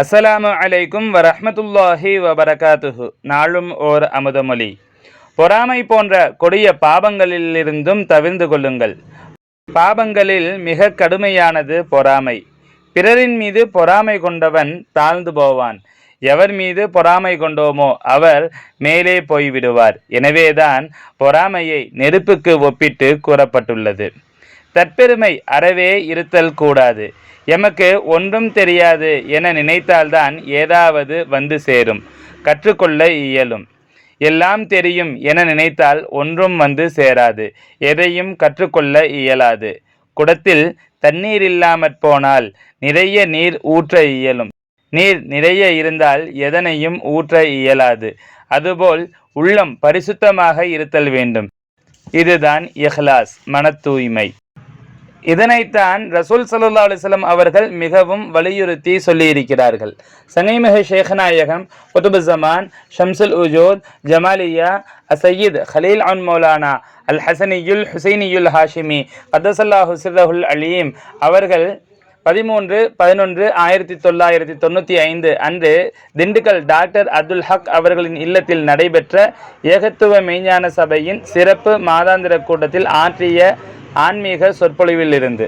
அஸ்ஸலாமு அலைக்கும் வரஹ்மத்துல்லாஹி வபரகாத்துஹு. நாளும் ஓர் அமுதமொழி. பொறாமை போன்ற கொடிய பாவங்களிலிருந்தும் தவிர்ந்து கொள்ளுங்கள். பாவங்களில் மிக கடுமையானது பொறாமை. பிறரின் மீது பொறாமை கொண்டவன் தாழ்ந்து போவான். எவர் மீது பொறாமை கொண்டோமோ அவர் மேலே போய்விடுவார். எனவேதான் பொறாமையை நெருப்புக்கு ஒப்பிட்டு கூறப்பட்டுள்ளது. தற்பெருமை அறவே இருத்தல் கூடாது. எமக்கு ஒன்றும் தெரியாது என நினைத்தால்தான் ஏதாவது வந்து சேரும், கற்றுக்கொள்ள இயலும். எல்லாம் தெரியும் என நினைத்தால் ஒன்றும் வந்து சேராது, எதையும் கற்றுக்கொள்ள இயலாது. குடத்தில் தண்ணீர் இல்லாமற் போனால் நிறைய நீர் ஊற்ற இயலும். நீர் நிறைய இருந்தால் எதனையும் ஊற்ற இயலாது. அதுபோல் உள்ளம் பரிசுத்தமாக இருத்தல் வேண்டும். இதுதான் இஹ்லாஸ், மன தூய்மை. இதனைத்தான் ரசூல் ஸல்லல்லாஹு அலைஹி வஸல்லம் அவர்கள் மிகவும் வலியுறுத்தி சொல்லியிருக்கிறார்கள். சங்கைமிகு ஷேഖ்நாயகம் குதுபுஸ்ஸமான் ஷம்சுல் உஜூத் ஜமாலியா சையீத் கலீல் அன் மௌலானா அல் ஹசனியுல் ஹுசைனியுல் ஹாஷிமி கத்தஸல்லாஹு சிர்ரஹுல் அலீம் அவர்கள் 13/11/1995 அன்று திண்டுக்கல் டாக்டர் அப்துல் ஹக் அவர்களின் இல்லத்தில் நடைபெற்ற ஏகத்துவ மெய்ஞான சபையின் சிறப்பு மாதாந்திர கூட்டத்தில் ஆற்றிய ஆன்மீக சொற்பொழிவில் இருந்து